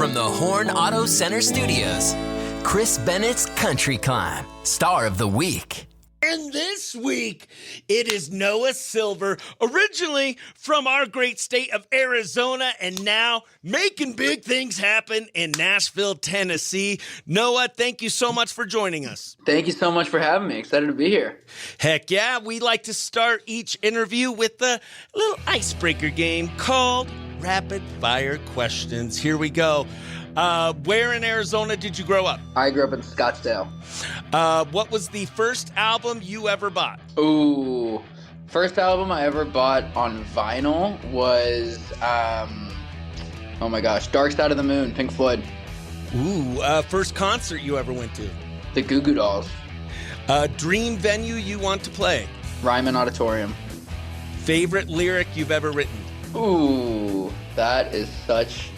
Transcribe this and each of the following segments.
From the Horn Auto Center Studios, Chris Bennett's Country Climb, Star of the Week. And this week, it is Noah Silver, originally from our great state of Arizona, and now making big things happen in Nashville, Tennessee. Noah, thank you so much for joining us. Thank you so much for having me. Excited to be here. Heck yeah, we like to start each interview with a little icebreaker game called Rapid Fire Questions. Here we go. Where in Arizona did you grow up? I grew up in Scottsdale. What was the first album you ever bought? Ooh, first album I ever bought on vinyl was, oh my gosh, Dark Side of the Moon, Pink Floyd. Ooh, first concert you ever went to? The Goo Goo Dolls. Dream venue you want to play? Ryman Auditorium. Favorite lyric you've ever written? Ooh, that is such...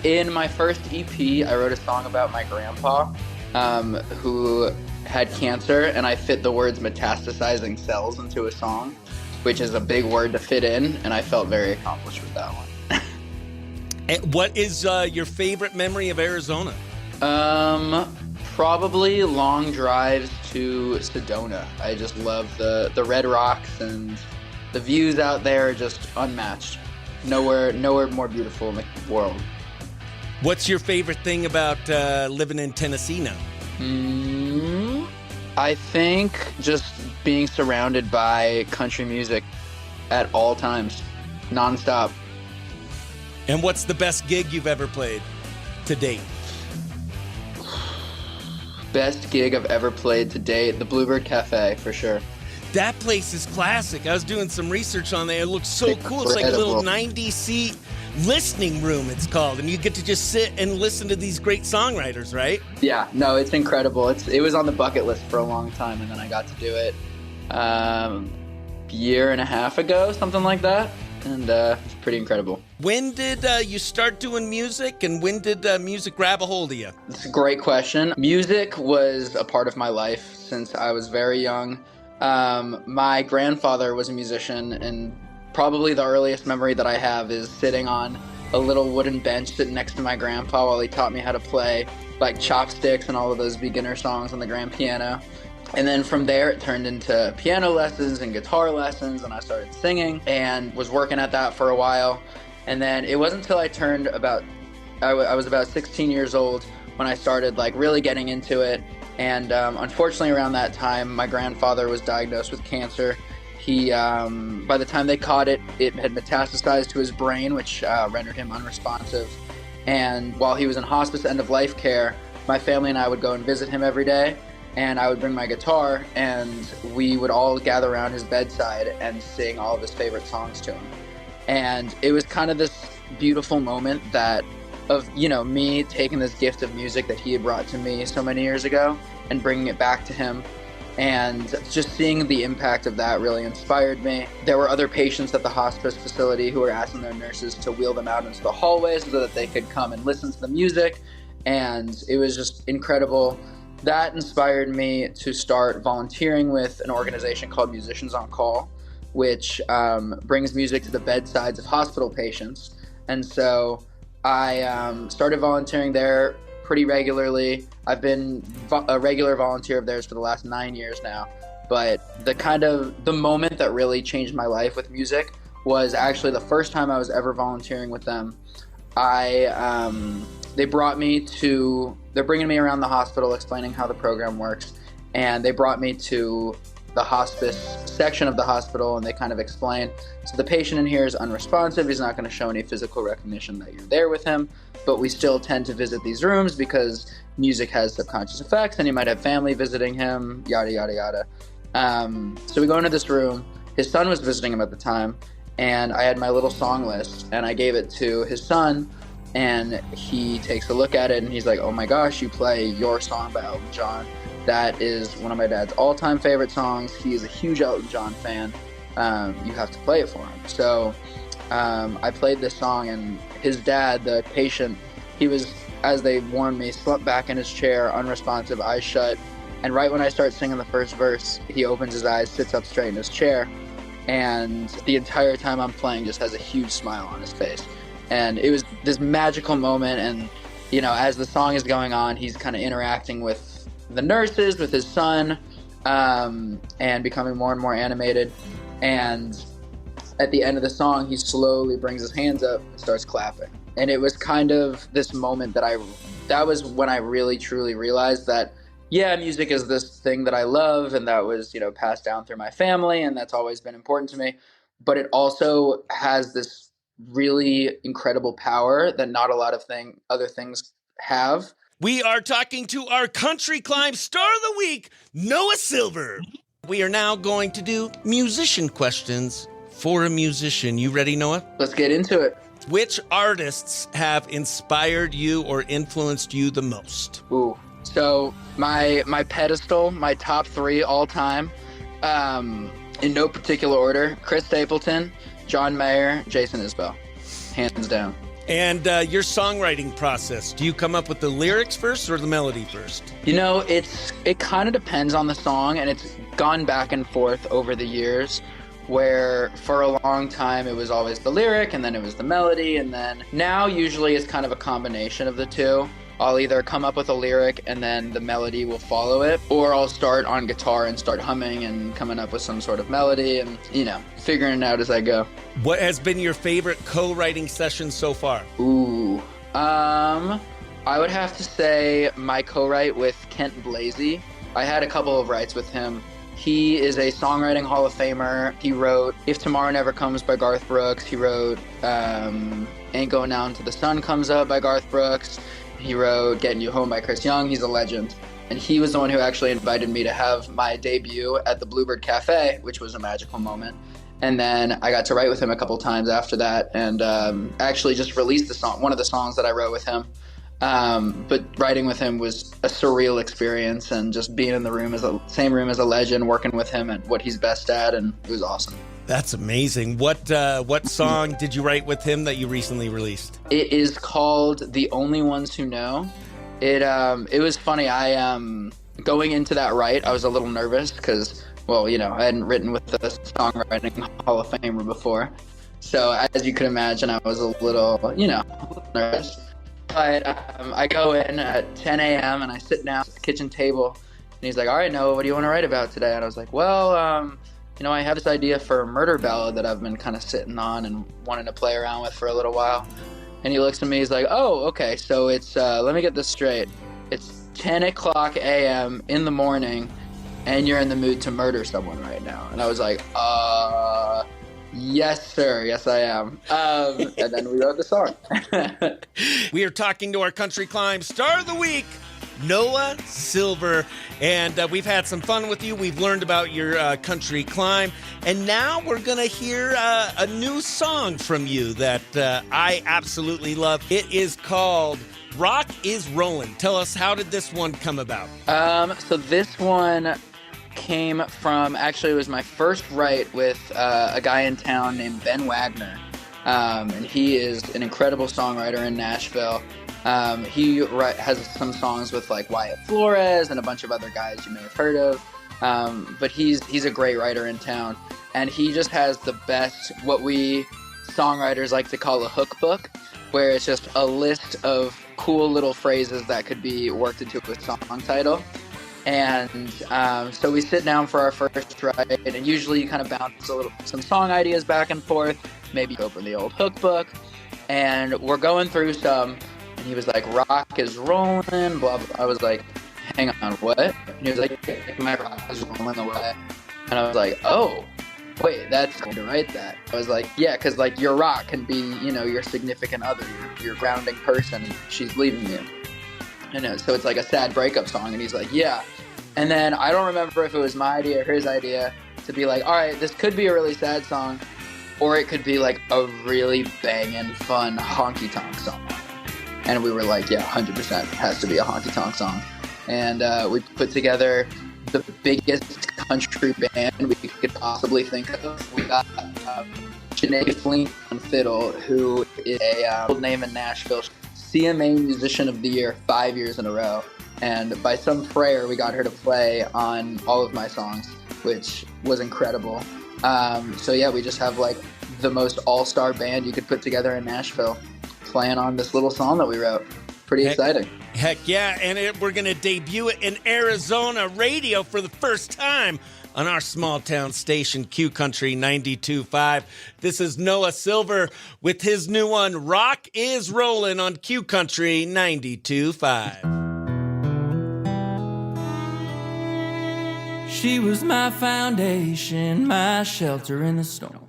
in my first EP, I wrote a song about my grandpa, who had cancer, and I fit the words metastasizing cells into a song, which is a big word to fit in, and I felt very accomplished with that one. And what is your favorite memory of Arizona? Probably long drives to Sedona. I just love the red rocks, and the views out there are just unmatched. Nowhere more beautiful in the world. What's your favorite thing about living in Tennessee now? I think just being surrounded by country music at all times, nonstop. And what's the best gig you've ever played to date? Best gig I've ever played to date, the Bluebird Cafe, for sure. That place is classic. I was doing some research on there. It looks so cool. It's like a little 90-seat listening room, it's called. And you get to just sit and listen to these great songwriters, right? Yeah, no, it's incredible. It was on the bucket list for a long time, and then I got to do it year and a half ago, something like that. And it's pretty incredible. When did you start doing music, and when did music grab a hold of you? It's a great question. Music was a part of my life since I was very young. My grandfather was a musician, and probably the earliest memory that I have is sitting on a little wooden bench sitting next to my grandpa while he taught me how to play like chopsticks and all of those beginner songs on the grand piano. And then from there it turned into piano lessons and guitar lessons, and I started singing and was working at that for a while. And then it wasn't until I was about 16 years old when I started like really getting into it. And unfortunately, around that time, my grandfather was diagnosed with cancer. He, by the time they caught it, it had metastasized to his brain, which rendered him unresponsive. And while he was in hospice end-of-life care, my family and I would go and visit him every day. And I would bring my guitar, and we would all gather around his bedside and sing all of his favorite songs to him. And it was kind of this beautiful moment of me taking this gift of music that he had brought to me so many years ago and bringing it back to him. And just seeing the impact of that really inspired me. There were other patients at the hospice facility who were asking their nurses to wheel them out into the hallways so that they could come and listen to the music. And it was just incredible. That inspired me to start volunteering with an organization called Musicians on Call, which brings music to the bedsides of hospital patients. And so I started volunteering there pretty regularly. I've been a regular volunteer of theirs for the last 9 years now. But the moment that really changed my life with music was actually the first time I was ever volunteering with them. They're bringing me around the hospital, explaining how the program works. And they brought me to the hospice section of the hospital, and they kind of explain, so the patient in here is unresponsive. He's not going to show any physical recognition that you're there with him, but we still tend to visit these rooms because music has subconscious effects, and you might have family visiting him, yada, yada, yada. So we go into this room. His son was visiting him at the time, and I had my little song list, and I gave it to his son, and he takes a look at it, and he's like, oh my gosh, you play Your Song by Elton John. That is one of my dad's all-time favorite songs. He is a huge Elton John fan. You have to play it for him. So I played this song, and his dad, the patient, he was, as they warned me, slumped back in his chair, unresponsive, eyes shut. And right when I start singing the first verse, he opens his eyes, sits up straight in his chair, and the entire time I'm playing just has a huge smile on his face. And it was this magical moment. And, you know, as the song is going on, he's kind of interacting with the nurses, with his son, and becoming more and more animated. And at the end of the song, he slowly brings his hands up and starts clapping. And it was kind of this moment that was when I really truly realized that, yeah, music is this thing that I love, and that was, you know, passed down through my family, and that's always been important to me. But it also has this really incredible power that not a lot of other things have. We are talking to our Country Climb Star of the Week, Noah Silver. We are now going to do musician questions for a musician. You ready, Noah? Let's get into it. Which artists have inspired you or influenced you the most? Ooh. So my pedestal, my top 3 all time, in no particular order: Chris Stapleton, John Mayer, Jason Isbell, hands down. And your songwriting process, do you come up with the lyrics first or the melody first? You know, it kind of depends on the song, and it's gone back and forth over the years, where for a long time it was always the lyric and then it was the melody, and then now usually it's kind of a combination of the two. I'll either come up with a lyric and then the melody will follow it, or I'll start on guitar and start humming and coming up with some sort of melody and, you know, figuring it out as I go. What has been your favorite co-writing session so far? Ooh, I would have to say my co-write with Kent Blasey. I had a couple of writes with him. He is a songwriting Hall of Famer. He wrote If Tomorrow Never Comes by Garth Brooks. He wrote Ain't Going Down Till the Sun Comes Up by Garth Brooks. He wrote Getting You Home by Chris Young. He's a legend. And he was the one who actually invited me to have my debut at the Bluebird Cafe, which was a magical moment. And then I got to write with him a couple times after that, and actually just released the song, one of the songs that I wrote with him. But writing with him was a surreal experience, and just being in the same room as a legend, working with him at what he's best at, and it was awesome. That's amazing. What song did you write with him that you recently released? It is called The Only Ones Who Know. It was funny. Going into that write, I was a little nervous because, well, you know, I hadn't written with the Songwriting Hall of Famer before. So as you can imagine, I was a little, you know, nervous. But I go in at 10 a.m. and I sit down at the kitchen table, and he's like, "All right, Noah, what do you want to write about today?" And I was like, "Well, you know, I have this idea for a murder ballad that I've been kind of sitting on and wanting to play around with for a little while." And he looks at me, he's like, "Oh, okay, so it's, let me get this straight. It's 10 o'clock a.m. in the morning, and you're in the mood to murder someone right now." And I was like, yes, sir. Yes, I am. And then we wrote the song. We are talking to our Country Climb Star of the Week, Noah Silver, and we've had some fun with you. We've learned about your country climb, and now we're going to hear a new song from you that I absolutely love. It is called Rock is Rollin'. Tell us, how did this one come about? So this one came from, actually, it was my first write with a guy in town named Ben Wagner, and he is an incredible songwriter in Nashville. He has some songs with like Wyatt Flores and a bunch of other guys you may have heard of, but he's a great writer in town, and he just has the best, what we songwriters like to call a hook book, where it's just a list of cool little phrases that could be worked into a song title. And so we sit down for our first write, and usually you kind of bounce some song ideas back and forth. Maybe you open the old hook book, and we're going through some. And he was like, "Rock is rolling," blah, blah. I was like, "Hang on, what?" And he was like, "My rock is rolling away." And I was like, "Oh, wait, that's going to write that." I was like, "Yeah, because like your rock can be, you know, your significant other, your grounding person, and she's leaving you. You know, so it's like a sad breakup song." And he's like, "Yeah." And then I don't remember if it was my idea or his idea to be like, "All right, this could be a really sad song, or it could be like a really banging, fun honky-tonk song." And we were like, "Yeah, 100% has to be a honky-tonk song." And we put together the biggest country band we could possibly think of. We got Janae Flink on fiddle, who is a old name in Nashville, CMA Musician of the Year 5 years in a row. And by some prayer, we got her to play on all of my songs, which was incredible. So yeah, we just have like the most all-star band you could put together in Nashville. playing on this little song that we wrote. Pretty exciting. Heck yeah, and we're going to debut it in Arizona radio for the first time on our small town station, Q Country 92.5. This is Noah Silver with his new one, Rock is Rollin' on Q Country 92.5. She was my foundation, my shelter in the storm.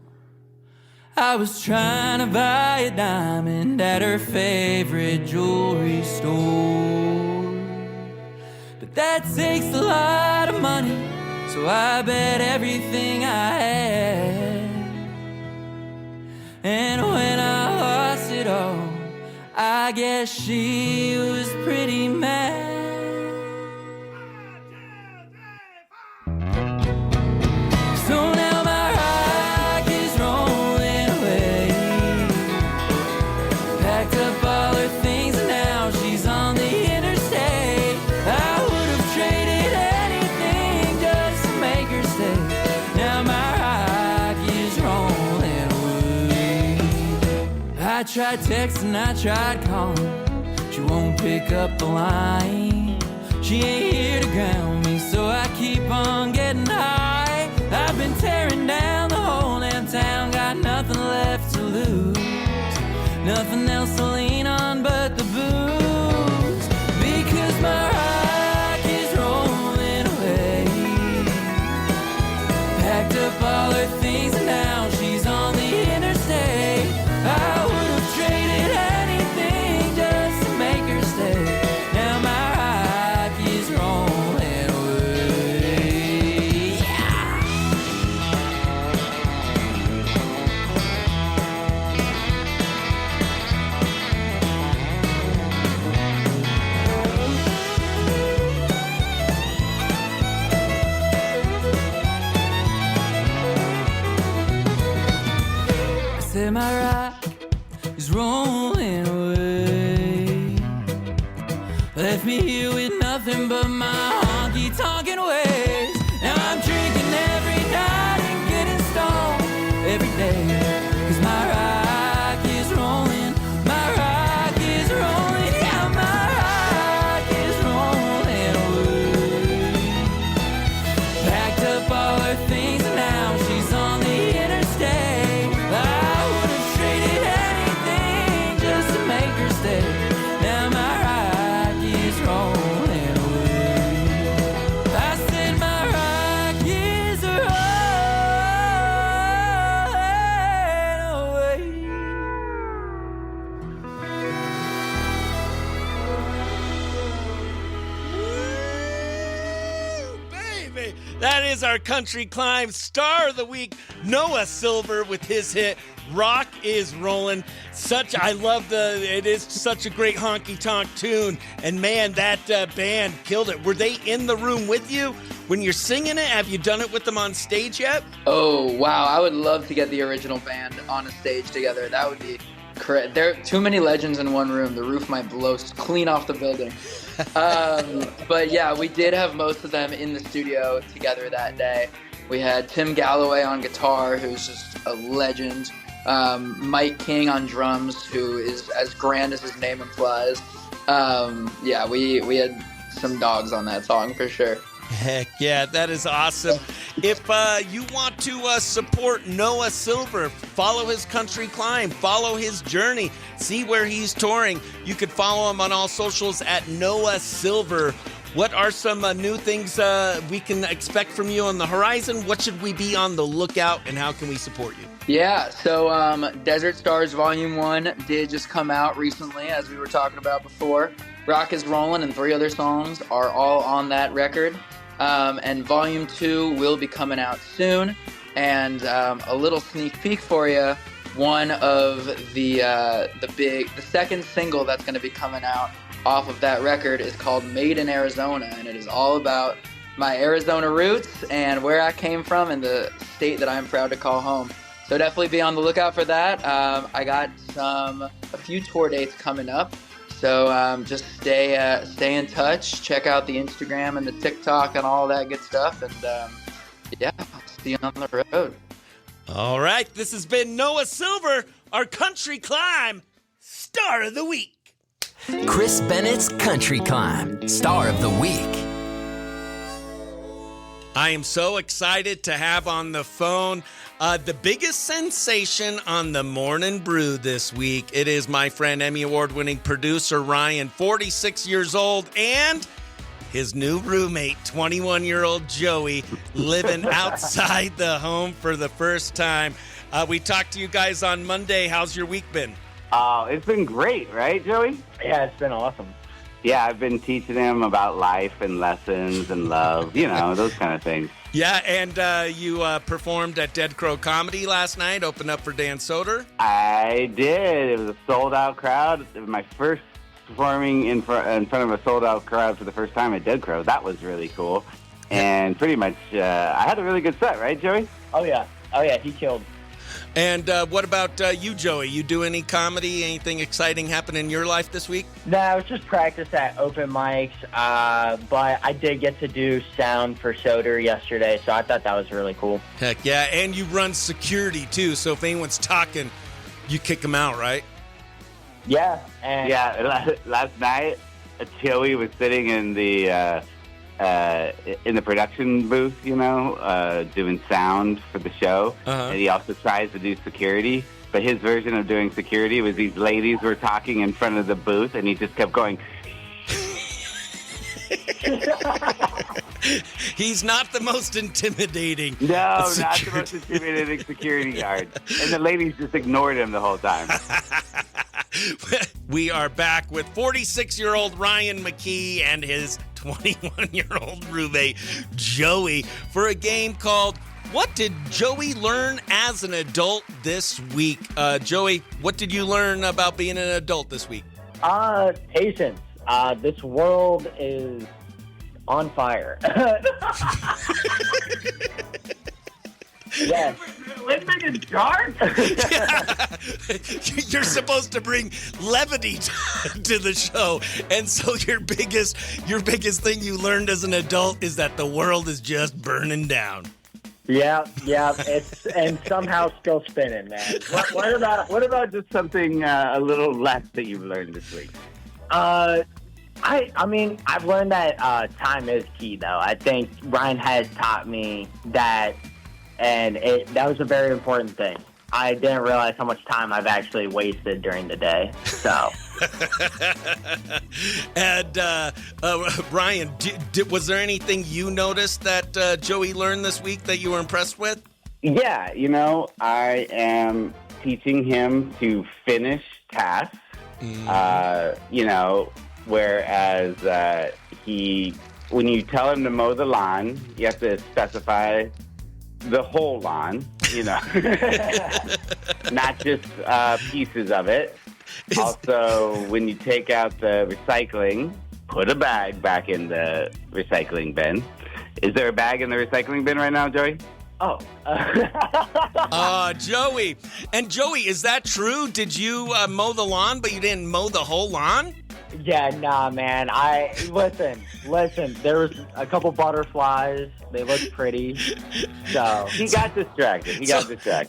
I was trying to buy a diamond at her favorite jewelry store, but that takes a lot of money, so I bet everything I had. And when I lost it all, I guess she was pretty mad. So now my rock is rolling away. Packed up all her things and now she's on the interstate. I would have traded anything just to make her stay. Now my rock is rolling away. I tried texting, I tried calling. She won't pick up the line. She ain't here to ground me, so I keep on getting high. I've been tearing down the whole damn town, got nothing left to lose, nothing else to lean on but the booze, because my rock is rolling away. Packed up all her things and now she's on the interstate. I would have traded anything just to make her stay. Now my rock is rolling away. Yeah. I said my rock is rolling away. Left me here with nothing but my honky-tonkin' ways. Now I'm drinking every night and getting stoned every day. 'Cause my rock is rolling, my rock is rolling, yeah, my rock is rolling away. Packed up all her things and now she's on the interstate. I would have traded anything just to make her stay. Now my rock is rolling away. I said my rock is rolling away. Baby, that is our Country Climb Star of the Week, Noah Silver, with his hit Rock is Rollin'. It is such a great honky-tonk tune, and man, that band killed it. Were they in the room with you when you're singing it? Have you done it with them on stage yet? Oh, wow. I would love to get the original band on a stage together. That would be correct. There are too many legends in one room. The roof might blow clean off the building. But yeah, we did have most of them in the studio together that day. We had Tim Galloway on guitar, who's just a legend. Mike King on drums, who is as grand as his name implies. Yeah, we had some dogs on that song for sure. Heck yeah, that is awesome. If you want to support Noah Silver, follow his Country Climb, follow his journey, see where he's touring. You could follow him on all socials at Noah Silver. What are some new things we can expect from you on the horizon? What should we be on the lookout, and how can we support you? Yeah, so Desert Stars Volume 1 did just come out recently, as we were talking about before. Rock is Rollin' and 3 other songs are all on that record. And Volume 2 will be coming out soon. And a little sneak peek for you, one of the second single that's going to be coming out off of that record is called Made in Arizona, and it is all about my Arizona roots and where I came from and the state that I'm proud to call home. So definitely be on the lookout for that. I got a few tour dates coming up, so just stay in touch. Check out the Instagram and the TikTok and all that good stuff, and yeah, see you on the road. All right, this has been Noah Silver, our Country Climb Star of the Week. Chris Bennett's Country Climb, Star of the Week. I am so excited to have on the phone the biggest sensation on the Morning Brew this week. It is my friend, Emmy Award-winning producer Ryan, 46 years old, and his new roommate, 21-year-old Joey, living outside the home for the first time. We talked to you guys on Monday. How's your week been? It's been great, right, Joey? Yeah, it's been awesome. Yeah, I've been teaching him about life and lessons and love, those kind of things. Yeah, and you performed at Dead Crow Comedy last night, opened up for Dan Soder. I did. It was a sold-out crowd. It was my first performing in front of a sold-out crowd for the first time at Dead Crow. That was really cool. And pretty much, I had a really good set, right, Joey? Oh, yeah, he killed. And what about you, Joey? You do any comedy, anything exciting happen in your life this week? No, it was just practice at open mics, but I did get to do sound for Soder yesterday, so I thought that was really cool. Heck yeah, and you run security too, so if anyone's talking, you kick them out, right? Yeah. And Yeah, last night, Joey was sitting in the production booth, doing sound for the show. And he also tries to do security. But his version of doing security was these ladies were talking in front of the booth, and he just kept going. He's not the most intimidating. No, not the most intimidating security guard. And the ladies just ignored him the whole time. We are back with 46-year-old Ryan McKee and his 21-year-old roommate, Joey, for a game called What Did Joey Learn as an Adult This Week? Joey, what did you learn about being an adult this week? Patience. This world is on fire. Yes. Living in dark? You're supposed to bring levity to the show, and so your biggest thing you learned as an adult is that the world is just burning down. Yeah, it's and somehow still spinning, man. What about just something a little less that you've learned this week? I mean, I've learned that time is key, though. I think Ryan has taught me that, and that was a very important thing. I didn't realize how much time I've actually wasted during the day. So, and Ryan, was there anything you noticed that Joey learned this week that you were impressed with? Yeah, I am teaching him to finish tasks. Whereas when you tell him to mow the lawn, you have to specify the whole lawn, not just pieces of it. Also, when you take out the recycling, put a bag back in the recycling bin. Is there a bag in the recycling bin right now, Joey? oh. Joey. And Joey, is that true? Did you mow the lawn, but you didn't mow the whole lawn? Yeah, nah, man. Listen. There was a couple butterflies. They looked pretty. So he got distracted.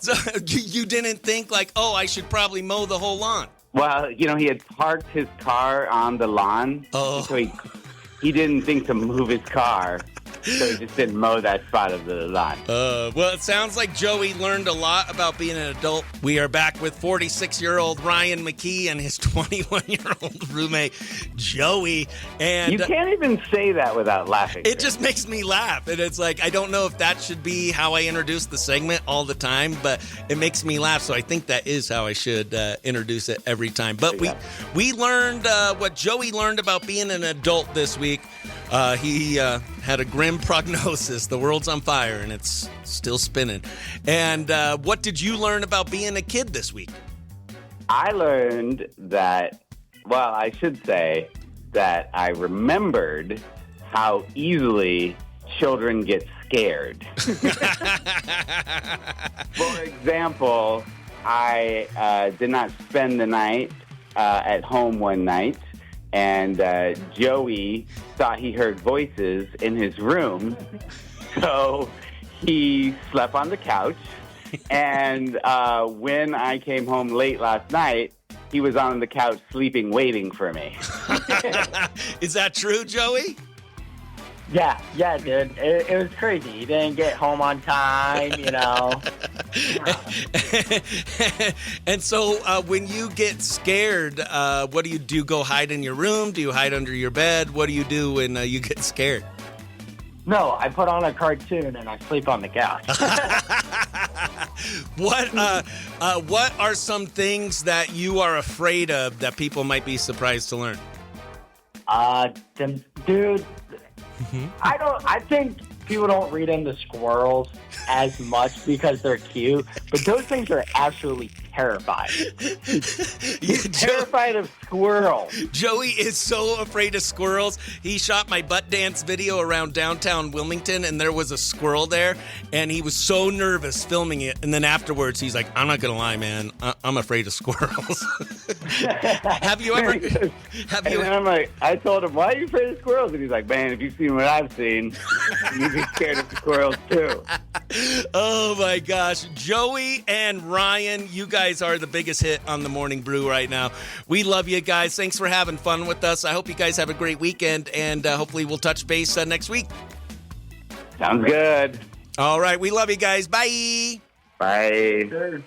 So you didn't think I should probably mow the whole lawn? Well, he had parked his car on the lawn. Oh. So he didn't think to move his car. So he just didn't mow that spot of the lawn. Well, it sounds like Joey learned a lot about being an adult. We are back with 46-year-old Ryan McKee and his 21-year-old roommate, Joey. And you can't even say that without laughing. It just makes me laugh. And it's I don't know if that should be how I introduce the segment all the time, but it makes me laugh. So I think that is how I should introduce it every time. But we learned what Joey learned about being an adult this week. He had a grim prognosis. The world's on fire, and it's still spinning. And what did you learn about being a kid this week? I learned that, I should say that I remembered how easily children get scared. For example, I did not spend the night at home one night. And Joey thought he heard voices in his room, so he slept on the couch. And when I came home late last night, he was on the couch sleeping, waiting for me. Is that true, Joey? Yeah, dude. It was crazy. He didn't get home on time, you know. And so when you get scared, what do you do? Go hide in your room? Do you hide under your bed? What do you do when you get scared? No, I put on a cartoon and I sleep on the couch. What are some things that you are afraid of that people might be surprised to learn? Dude, I think people don't read into squirrels as much because they're cute, but those things are absolutely terrifying. He's terrified of squirrels. Joey is so afraid of squirrels. He shot my butt dance video around downtown Wilmington, and there was a squirrel there, and he was so nervous filming it. And then afterwards, he's like, I'm not going to lie, man. I'm afraid of squirrels. Have you ever... And then I'm like, I told him, why are you afraid of squirrels? And he's like, man, if you've seen what I've seen, you'd be scared of squirrels too. Oh my gosh. Joey and Ryan, you guys are the biggest hit on the Morning Brew right now. We love you guys. Thanks for having fun with us. I hope you guys have a great weekend, and hopefully we'll touch base next week. Sounds good. All right. We love you guys. Bye. Bye.